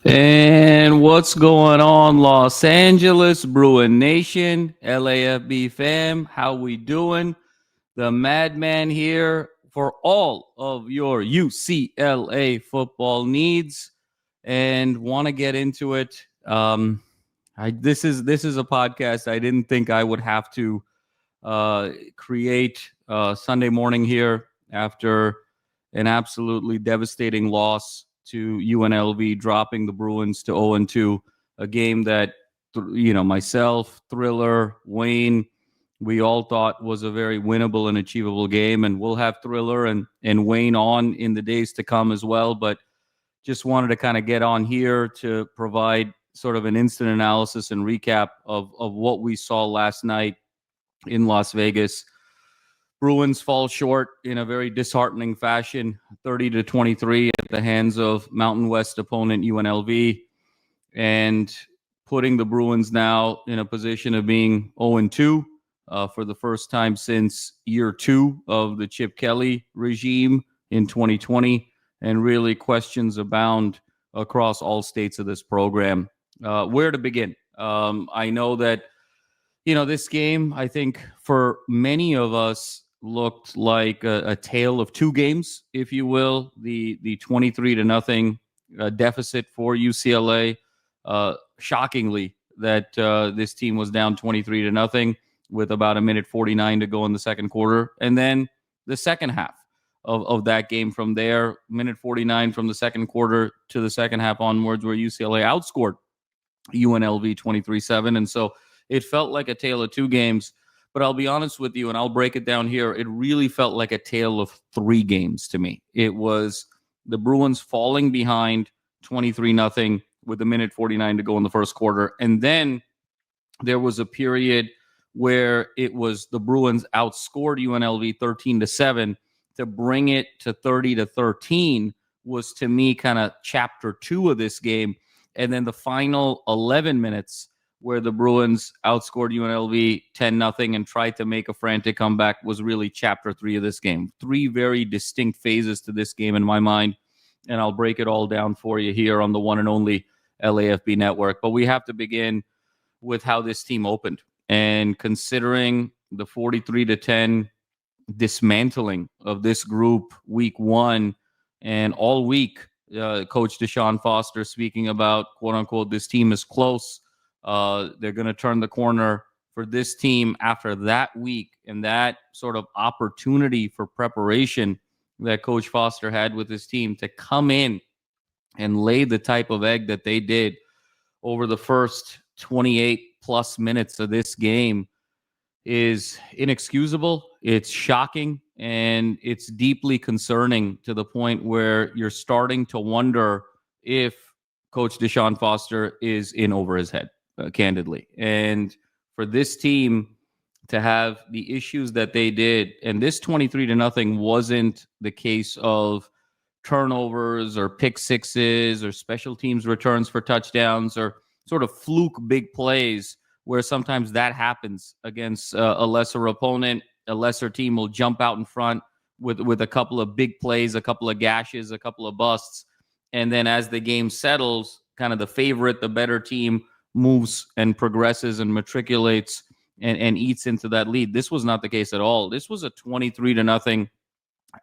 And what's going on, Los Angeles, Bruin Nation, LAFB fam? How we doing? The Madman here for all of your UCLA football needs, and want to get into it. This is a podcast I didn't think I would have to create Sunday morning here after an absolutely devastating loss to UNLV, dropping the Bruins to 0-2, a game that, myself, Thriller, Wayne, we all thought was a very winnable and achievable game. And we'll have Thriller and Wayne on in the days to come as well. But just wanted to kind of get on here to provide sort of an instant analysis and recap of what we saw last night in Las Vegas. Bruins fall short in a very disheartening fashion, 30-23 at the hands of Mountain West opponent UNLV, and putting the Bruins now in a position of being 0-2 for the first time since year 2 of the Chip Kelly regime in 2020, and really questions abound across all states of this program. Where to begin? I know that this game, I think for many of us, looked like a tale of two games, if you will. The 23-0 deficit for UCLA. Shockingly, that this team was down 23-0 with about a minute 49 to go in the second quarter. And then the second half of that game from there, minute 49 from the second quarter to the second half onwards, where UCLA outscored UNLV 23-7. And so it felt like a tale of two games. But I'll be honest with you, and I'll break it down here. It really felt like a tale of three games to me. It was the Bruins falling behind 23-0 with a minute 49 to go in the first quarter. And then there was a period where it was the Bruins outscored UNLV 13-7 to bring it to 30-13 was, to me, kind of chapter 2 of this game. And then the final 11 minutes where the Bruins outscored UNLV 10-0 and tried to make a frantic comeback was really chapter 3 of this game. Three very distinct phases to this game in my mind, and I'll break it all down for you here on the one and only LAFB network. But we have to begin with how this team opened. And considering the 43-10 dismantling of this group week 1, and all week, Coach DeShaun Foster speaking about, quote-unquote, this team is close. They're going to turn the corner for this team after that week, and that sort of opportunity for preparation that Coach Foster had with his team to come in and lay the type of egg that they did over the first 28 plus minutes of this game is inexcusable. It's shocking, and it's deeply concerning to the point where you're starting to wonder if Coach DeShaun Foster is in over his head. Candidly. And for this team to have the issues that they did, and this 23-0 wasn't the case of turnovers or pick sixes or special teams returns for touchdowns or sort of fluke big plays, where sometimes that happens against a lesser opponent. A lesser team will jump out in front with a couple of big plays, a couple of gashes, a couple of busts. And then as the game settles, kind of the favorite, the better team moves and progresses and matriculates and eats into that lead. This was not the case at all. This was a 23-0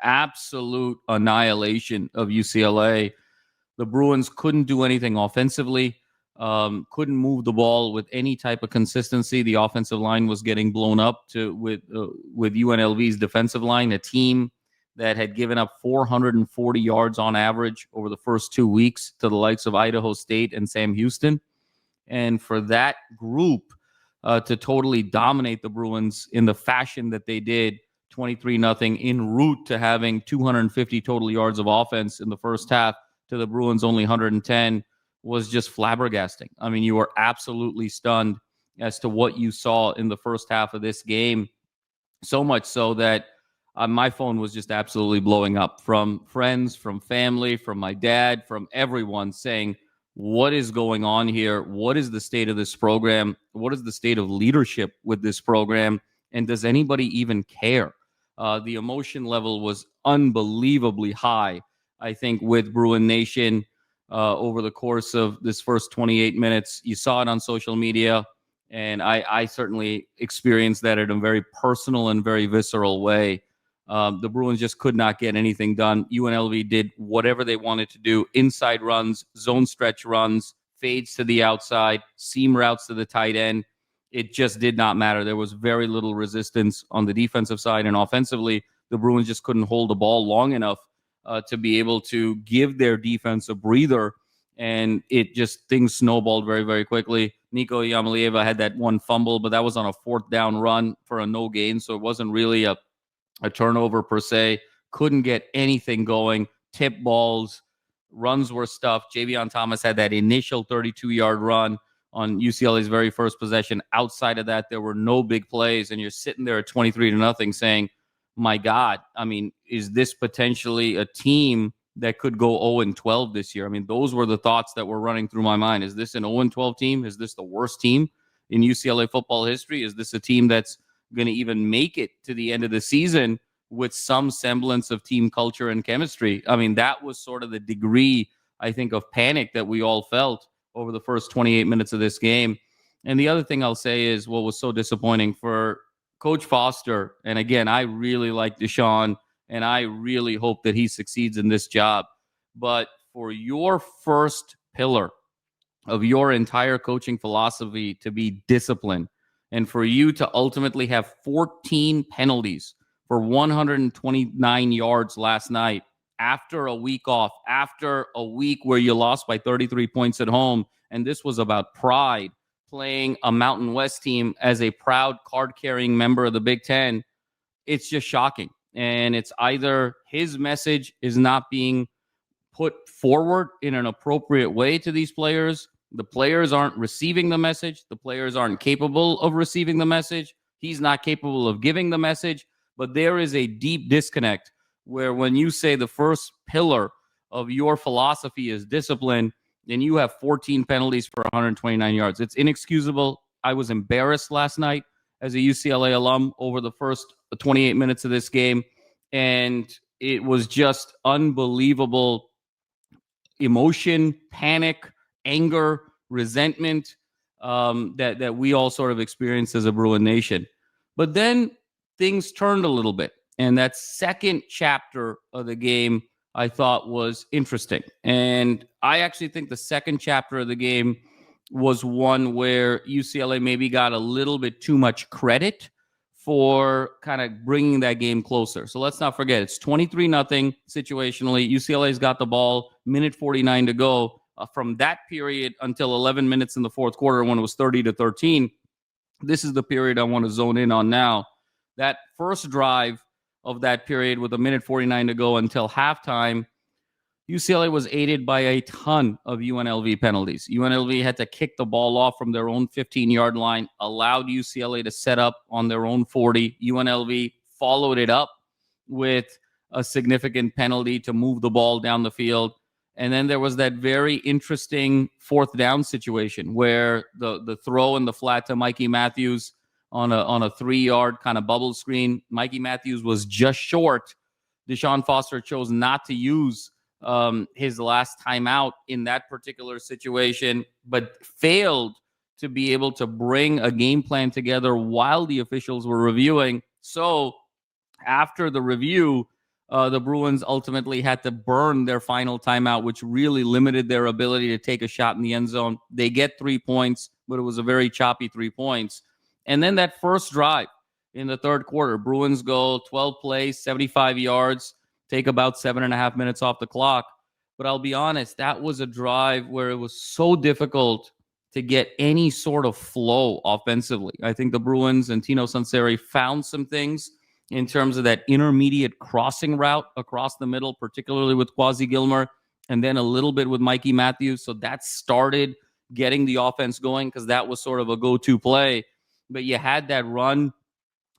absolute annihilation of UCLA. The Bruins couldn't do anything offensively, couldn't move the ball with any type of consistency. The offensive line was getting blown up with UNLV's defensive line, a team that had given up 440 yards on average over the first 2 weeks to the likes of Idaho State and Sam Houston. And for that group to totally dominate the Bruins in the fashion that they did, 23-0, en route to having 250 total yards of offense in the first half to the Bruins only 110, was just flabbergasting. I mean, you were absolutely stunned as to what you saw in the first half of this game. So much so that my phone was just absolutely blowing up from friends, from family, from my dad, from everyone saying, what is going on here? What is the state of this program? What is the state of leadership with this program? And does anybody even care? The emotion level was unbelievably high, I think, with Bruin Nation. over the course of this first 28 minutes. You saw it on social media, and I certainly experienced that in a very personal and very visceral way. The Bruins just could not get anything done. UNLV did whatever they wanted to do: inside runs, zone stretch runs, fades to the outside, seam routes to the tight end. It just did not matter. There was very little resistance on the defensive side, and offensively, the Bruins just couldn't hold the ball long enough to be able to give their defense a breather. And things snowballed very, very quickly. Nico Iamaleava had that one fumble, but that was on a 4th down run for a no gain. So it wasn't really a turnover per se. Couldn't get anything going. Tip balls, runs were stuffed. Javion Thomas had that initial 32-yard run on UCLA's very first possession. Outside of that, there were no big plays, and you're sitting there at 23-0 saying, my God, I mean, is this potentially a team that could go 0-12 this year? I mean, those were the thoughts that were running through my mind. Is this an 0-12 team? Is this the worst team in UCLA football history? Is this a team that's going to even make it to the end of the season with some semblance of team culture and chemistry? I mean, that was sort of the degree, I think, of panic that we all felt over the first 28 minutes of this game. And the other thing I'll say is what was so disappointing for Coach Foster. And again, I really like DeShaun, and I really hope that he succeeds in this job. But for your first pillar of your entire coaching philosophy to be discipline, and for you to ultimately have 14 penalties for 129 yards last night, after a week off, after a week where you lost by 33 points at home, and this was about pride, playing a Mountain West team as a proud card-carrying member of the Big Ten, it's just shocking. And it's either his message is not being put forward in an appropriate way to these players, the players aren't receiving the message, the players aren't capable of receiving the message, he's not capable of giving the message, but there is a deep disconnect where when you say the first pillar of your philosophy is discipline, then you have 14 penalties for 129 yards. It's inexcusable. I was embarrassed last night as a UCLA alum over the first 28 minutes of this game, and it was just unbelievable emotion, panic, anger, resentment that we all sort of experienced as a Bruin Nation. But then things turned a little bit. And that second chapter of the game, I thought, was interesting. And I actually think the second chapter of the game was one where UCLA maybe got a little bit too much credit for kind of bringing that game closer. So let's not forget, it's 23-0 situationally. UCLA's got the ball, minute 49 to go. From that period until 11 minutes in the fourth quarter when it was 30-13, this is the period I want to zone in on now. That first drive of that period with a minute 49 to go until halftime, UCLA was aided by a ton of UNLV penalties. UNLV had to kick the ball off from their own 15-yard line, allowed UCLA to set up on their own 40. UNLV followed it up with a significant penalty to move the ball down the field. And then there was that very interesting 4th down situation where the throw in the flat to Mikey Matthews on a 3-yard kind of bubble screen. Mikey Matthews was just short. DeShaun Foster chose not to use his last timeout in that particular situation, but failed to be able to bring a game plan together while the officials were reviewing. So after the review, the Bruins ultimately had to burn their final timeout, which really limited their ability to take a shot in the end zone. They get 3 points, but it was a very choppy 3 points. And then that first drive in the third quarter, Bruins go 12 plays, 75 yards, take about 7.5 minutes off the clock. But I'll be honest, that was a drive where it was so difficult to get any sort of flow offensively. I think the Bruins and Tino Sunseri found some things in terms of that intermediate crossing route across the middle, particularly with Quasi Gilmer, and then a little bit with Mikey Matthews. So that started getting the offense going because that was sort of a go-to play. But you had that run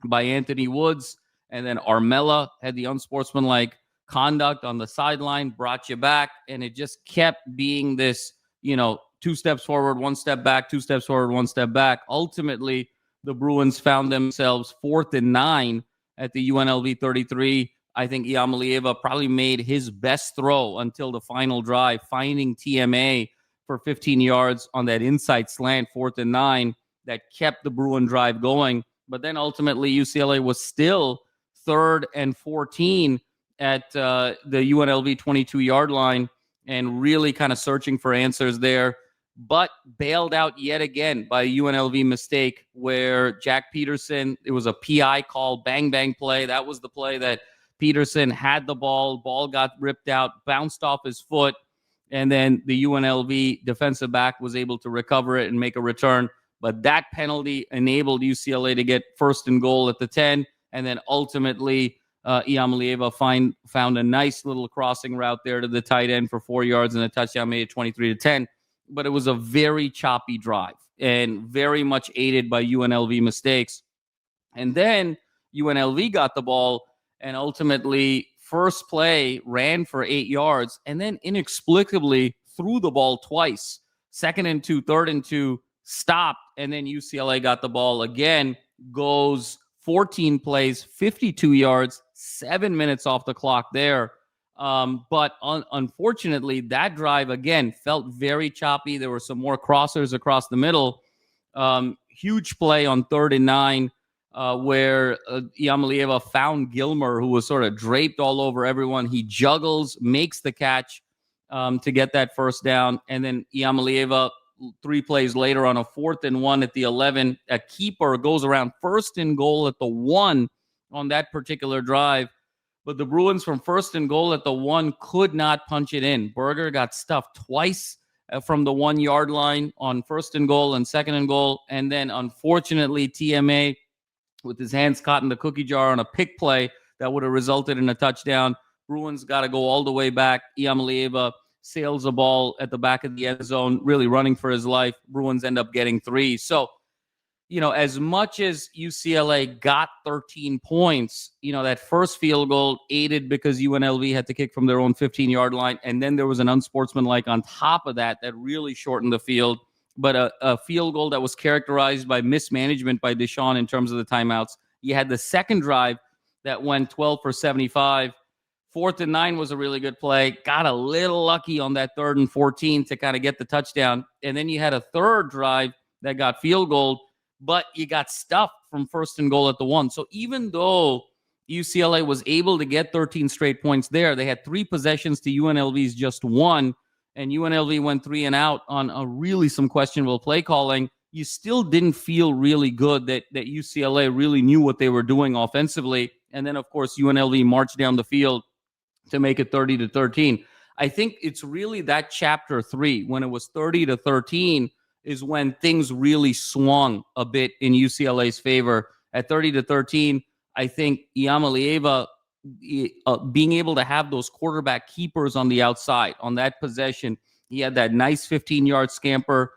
by Anthony Woods, and then Armella had the unsportsmanlike conduct on the sideline, brought you back, and it just kept being this, 2 steps forward, 1 step back, 2 steps forward, 1 step back. Ultimately, the Bruins found themselves 4th and 9 at the UNLV 33. I think Iamaleava probably made his best throw until the final drive, finding TMA for 15 yards on that inside slant, 4th and 9, that kept the Bruin drive going. But then ultimately UCLA was still 3rd and 14 at the UNLV 22-yard line and really kind of searching for answers there, but bailed out yet again by a UNLV mistake where Jack Peterson, it was a PI call, bang play. That was the play that Peterson had the ball got ripped out, bounced off his foot, and then the UNLV defensive back was able to recover it and make a return. But that penalty enabled UCLA to get 1st and goal at the 10, and then ultimately Iamaleava found a nice little crossing route there to the tight end for 4 yards and a touchdown, made it 23-10. But it was a very choppy drive and very much aided by UNLV mistakes. And then UNLV got the ball and ultimately first play ran for 8 yards and then inexplicably threw the ball twice. 2nd and 2, 3rd and 2, stopped, and then UCLA got the ball again, goes 14 plays, 52 yards, 7 minutes off the clock there. But unfortunately, that drive, again, felt very choppy. There were some more crossers across the middle. Huge play on 3rd and 9 where Iamaleava found Gilmer, who was sort of draped all over everyone. He juggles, makes the catch to get that 1st down. And then Iamaleava, 3 plays later on a 4th and 1 at the 11, a keeper goes around 1st and goal at the 1 on that particular drive. But the Bruins from 1st and goal at the 1 could not punch it in. Berger got stuffed twice from the 1 yard line on 1st and goal and 2nd and goal. And then unfortunately, TMA, with his hands caught in the cookie jar on a pick play that would have resulted in a touchdown. Bruins got to go all the way back. Iamaleava sails the ball at the back of the end zone, really running for his life. Bruins end up getting 3. So, as much as UCLA got 13 points, that first field goal aided because UNLV had to kick from their own 15-yard line. And then there was an unsportsmanlike on top of that really shortened the field. But a field goal that was characterized by mismanagement by DeShaun in terms of the timeouts. You had the second drive that went 12 for 75. 4th and 9 was a really good play. Got a little lucky on that 3rd and 14 to kind of get the touchdown. And then you had a third drive that got field goal, but you got stuffed from 1st and goal at the 1. So even though UCLA was able to get 13 straight points there, they had 3 possessions to UNLV's just 1. And UNLV went 3 and out on really some questionable play calling. You still didn't feel really good that UCLA really knew what they were doing offensively. And then, of course, UNLV marched down the field to make it 30-13. I think it's really that chapter 3, when it was 30-13, is when things really swung a bit in UCLA's favor. At 30-13, I think Iamaleava, being able to have those quarterback keepers on the outside on that possession, he had that nice 15-yard scamper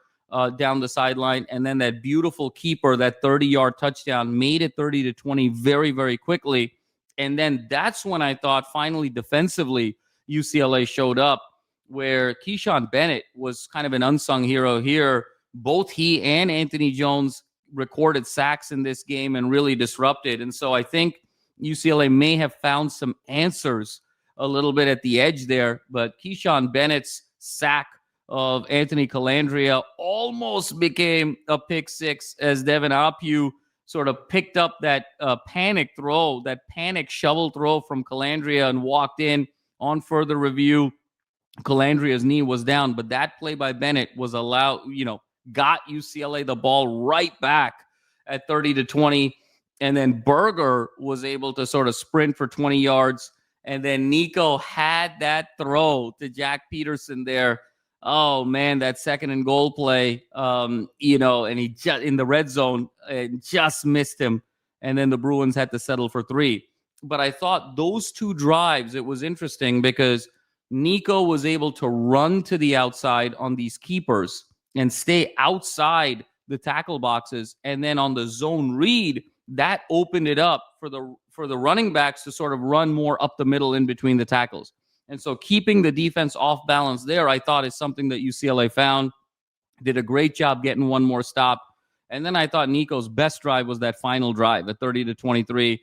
down the sideline, and then that beautiful keeper, that 30-yard touchdown, made it 30-20 very, very quickly. And then that's when I thought finally defensively UCLA showed up, where Keyshawn Bennett was kind of an unsung hero here. Both he and Anthony Jones recorded sacks in this game and really disrupted. And so I think UCLA may have found some answers a little bit at the edge there, but Keyshawn Bennett's sack of Anthony Calandria almost became a pick 6 as Devin Apu sort of picked up that panic throw, that panic shovel throw from Calandria and walked in. On further review, Calandria's knee was down, but that play by Bennett was got UCLA the ball right back at 30-20. And then Berger was able to sort of sprint for 20 yards. And then Nico had that throw to Jack Peterson there. Oh, man, that 2nd and goal play, and he just in the red zone just missed him. And then the Bruins had to settle for 3. But I thought those 2 drives, it was interesting because Nico was able to run to the outside on these keepers and stay outside the tackle boxes. And then on the zone read, that opened it up for the running backs to sort of run more up the middle in between the tackles. And so keeping the defense off balance there, I thought, is something that UCLA found. Did a great job getting one more stop. And then I thought Nico's best drive was that final drive at 30-23.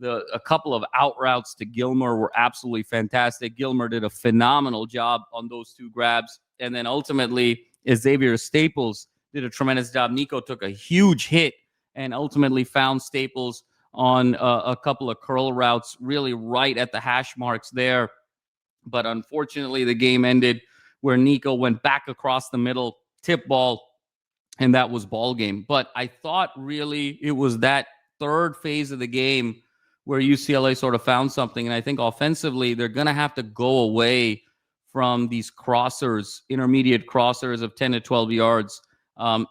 A couple of out routes to Gilmer were absolutely fantastic. Gilmer did a phenomenal job on those two grabs. And then ultimately, Xavier Staples did a tremendous job. Nico took a huge hit and ultimately found Staples on a couple of curl routes, really right at the hash marks there. But unfortunately, the game ended where Nico went back across the middle, tip ball, and that was ball game. But I thought really it was that third phase of the game where UCLA sort of found something. And I think offensively, they're going to have to go away from these crossers, intermediate crossers of 10 to 12 yards.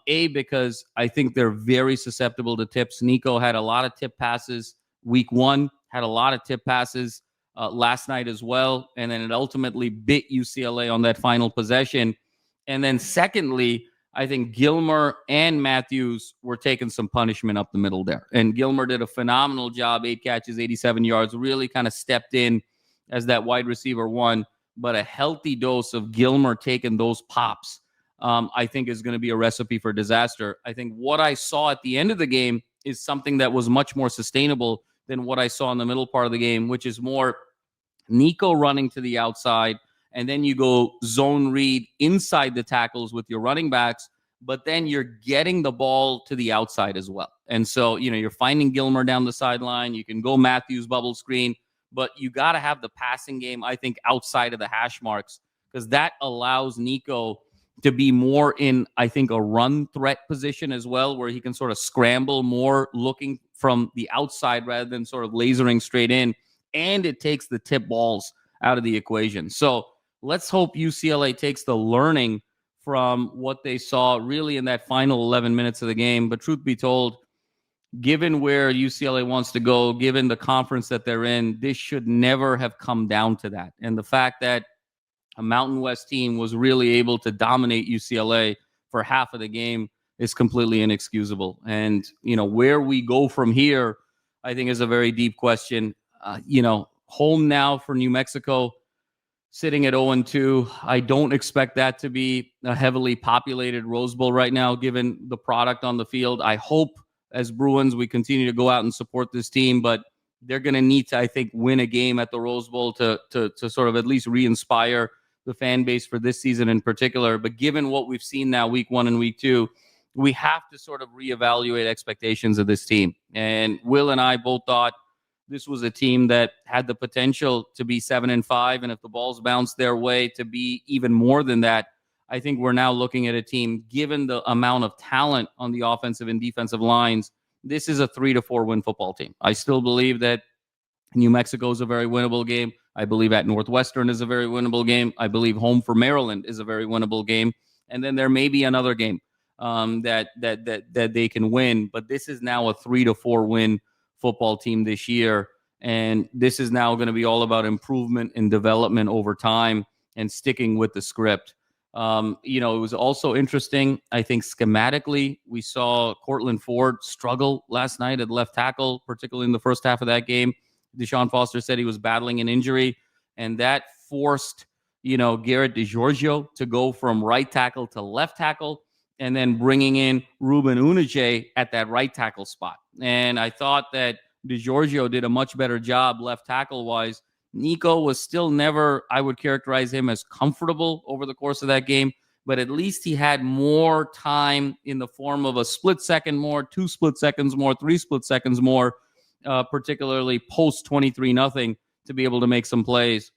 Because I think they're very susceptible to tips. Nico had a lot of tip passes week one, had a lot of tip passes last night as well. And then it ultimately bit UCLA on that final possession. And then secondly, I think Gilmer and Matthews were taking some punishment up the middle there. And Gilmer did a phenomenal job, 8 catches, 87 yards, really kind of stepped in as that wide receiver one. But a healthy dose of Gilmer taking those pops, I think is going to be a recipe for disaster. I think what I saw at the end of the game is something that was much more sustainable than what I saw in the middle part of the game, which is more Nico running to the outside, and then you go zone read inside the tackles with your running backs, but then you're getting the ball to the outside as well. And so, you're finding Gilmer down the sideline. You can go Matthews bubble screen, but you got to have the passing game, I think, outside of the hash marks, because that allows Nico to be more in, I think, a run threat position as well, where he can sort of scramble more looking from the outside rather than sort of lasering straight in. And it takes the tip balls out of the equation. So let's hope UCLA takes the learning from what they saw really in that final 11 minutes of the game. But truth be told, given where UCLA wants to go, given the conference that they're in, this should never have come down to that. And the fact that a Mountain West team was really able to dominate UCLA for half of the game is completely inexcusable. And, where we go from here, I think is a very deep question. Home now for New Mexico, sitting at 0-2. I don't expect that to be a heavily populated Rose Bowl right now, given the product on the field. I hope as Bruins, we continue to go out and support this team, but they're going to need to, I think, win a game at the Rose Bowl to sort of at least re-inspire the fan base for this season in particular. But given what we've seen now, week one and week two, we have to sort of reevaluate expectations of this team. And Will and I both thought this was a team that had the potential to be 7-5. And if the balls bounced their way, to be even more than that. I think we're now looking at a team, given the amount of talent on the offensive and defensive lines, this is a 3-4 win football team. I still believe that New Mexico is a very winnable game. I believe at Northwestern is a very winnable game. I believe home for Maryland is a very winnable game. And then there may be another game that they can win. But this is now a 3-4 win football team this year. And this is now going to be all about improvement and development over time and sticking with the script. It was also interesting. I think schematically, we saw Cortland Ford struggle last night at left tackle, particularly in the first half of that game. DeShaun Foster said he was battling an injury, and that forced, Garrett DiGiorgio to go from right tackle to left tackle, and then bringing in Ruben Unije at that right tackle spot. And I thought that DiGiorgio did a much better job left tackle-wise. Nico was still never, I would characterize him as comfortable over the course of that game, but at least he had more time in the form of a split second more, 2 split seconds more, 3 split seconds more, particularly post 23-0, to be able to make some plays.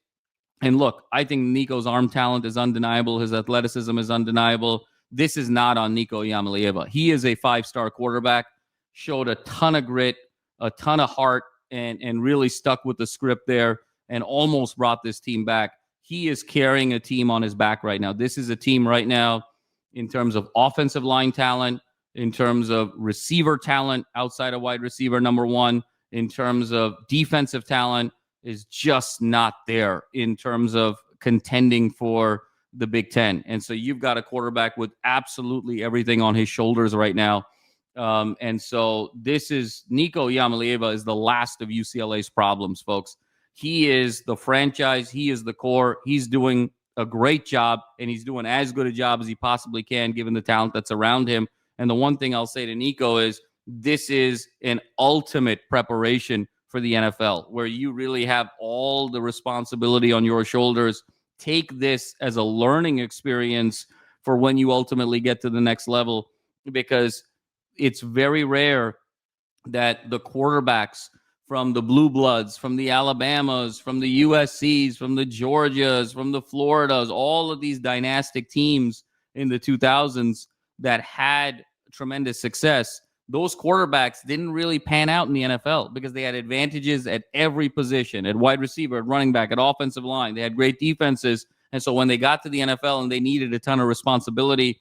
And look, I think Nico's arm talent is undeniable. His athleticism is undeniable. This is not on Nico Iamaleava. He is a 5-star quarterback, showed a ton of grit, a ton of heart, and really stuck with the script there and almost brought this team back. He is carrying a team on his back right now. This is a team right now in terms of offensive line talent, in terms of receiver talent outside of wide receiver number one, in terms of defensive talent, is just not there in terms of contending for the Big Ten. And so you've got a quarterback with absolutely everything on his shoulders right now. And so this is Nico Iamaleava is the last of UCLA's problems, folks. He is the franchise. He is the core. He's doing a great job, and he's doing as good a job as he possibly can, given the talent that's around him. And the one thing I'll say to Nico is this is an ultimate preparation for the NFL, where you really have all the responsibility on your shoulders. Take this as a learning experience for when you ultimately get to the next level, because it's very rare that the quarterbacks from the Blue Bloods, from the Alabamas, from the USCs, from the Georgias, from the Floridas, all of these dynastic teams in the 2000s that had tremendous success, those quarterbacks didn't really pan out in the NFL because they had advantages at every position, at wide receiver, at running back, at offensive line. They had great defenses. And so when they got to the NFL and they needed a ton of responsibility,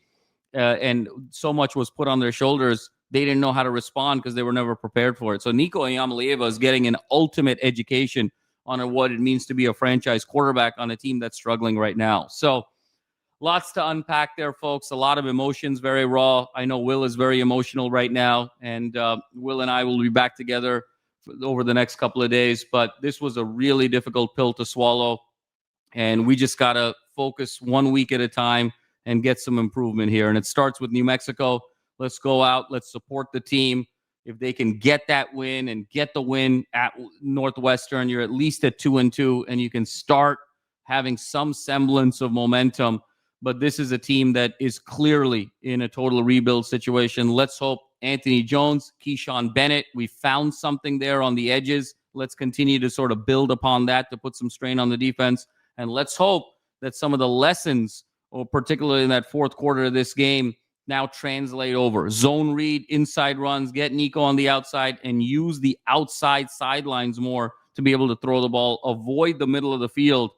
and so much was put on their shoulders, they didn't know how to respond because they were never prepared for it. So Nico Iamaleava is getting an ultimate education on what it means to be a franchise quarterback on a team that's struggling right now. So lots to unpack there, folks. A lot of emotions, very raw. I know Will is very emotional right now, and Will and I will be back together over the next couple of days. But this was a really difficult pill to swallow, and we just got to focus 1 week at a time and get some improvement here. And it starts with New Mexico. Let's go out. Let's support the team. If they can get that win and get the win at Northwestern, you're at least at 2-2, and you can start having some semblance of momentum. But this is a team that is clearly in a total rebuild situation. Let's hope Anthony Jones, Keyshawn Bennett, we found something there on the edges. Let's continue to sort of build upon that to put some strain on the defense. And let's hope that some of the lessons, or particularly in that fourth quarter of this game, now translate over. Zone read, inside runs, get Nico on the outside, and use the outside sidelines more to be able to throw the ball. Avoid the middle of the field,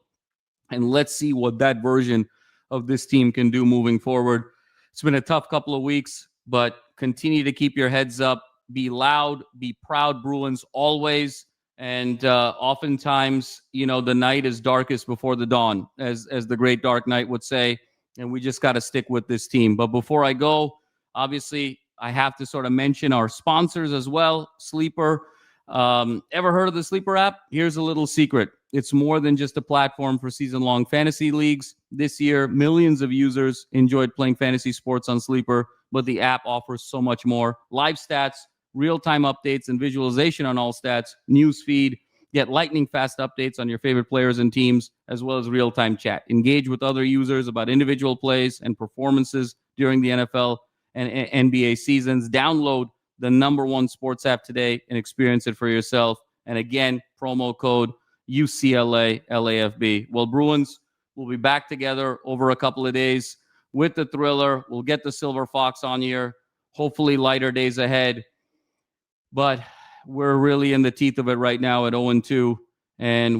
and let's see what that version of this team can do moving forward. It's been a tough couple of weeks, but continue to keep your heads up. Be loud, be proud, Bruins, always. And oftentimes, the night is darkest before the dawn, as the great Dark Knight would say. And we just got to stick with this team. But before I go, obviously, I have to sort of mention our sponsors as well. Sleeper. Ever heard of the Sleeper app? Here's a little secret. It's more than just a platform for season-long fantasy leagues. This year, millions of users enjoyed playing fantasy sports on Sleeper, but the app offers so much more. Live stats, real-time updates, and visualization on all stats, news feed, get lightning-fast updates on your favorite players and teams, as well as real-time chat. Engage with other users about individual plays and performances during the NFL and NBA seasons. Download the #1 sports app today and experience it for yourself. And again, promo code UCLA LAFB. Well, Bruins, we'll be back together over a couple of days with the Thriller. We'll get the Silver Fox on here. Hopefully lighter days ahead. But we're really in the teeth of it right now at 0-2. And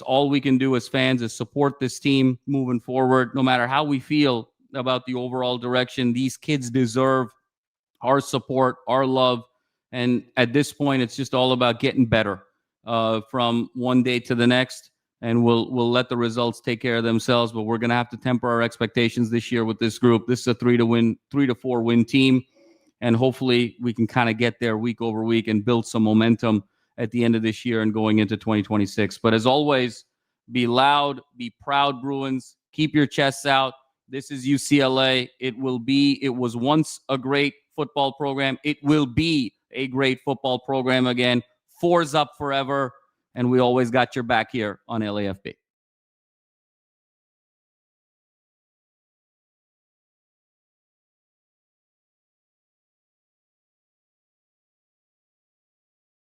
all we can do as fans is support this team moving forward. No matter how we feel about the overall direction, these kids deserve our support, our love. And at this point, it's just all about getting better from one day to the next. And we'll let the results take care of themselves. But we're going to have to temper our expectations this year with this group. This is a 3-4 win team. And hopefully we can kind of get there week over week and build some momentum at the end of this year and going into 2026. But as always, be loud, be proud, Bruins. Keep your chests out. This is UCLA. It was once a great football program. It will be a great football program again. Fours up forever. And we always got your back here on LAFB.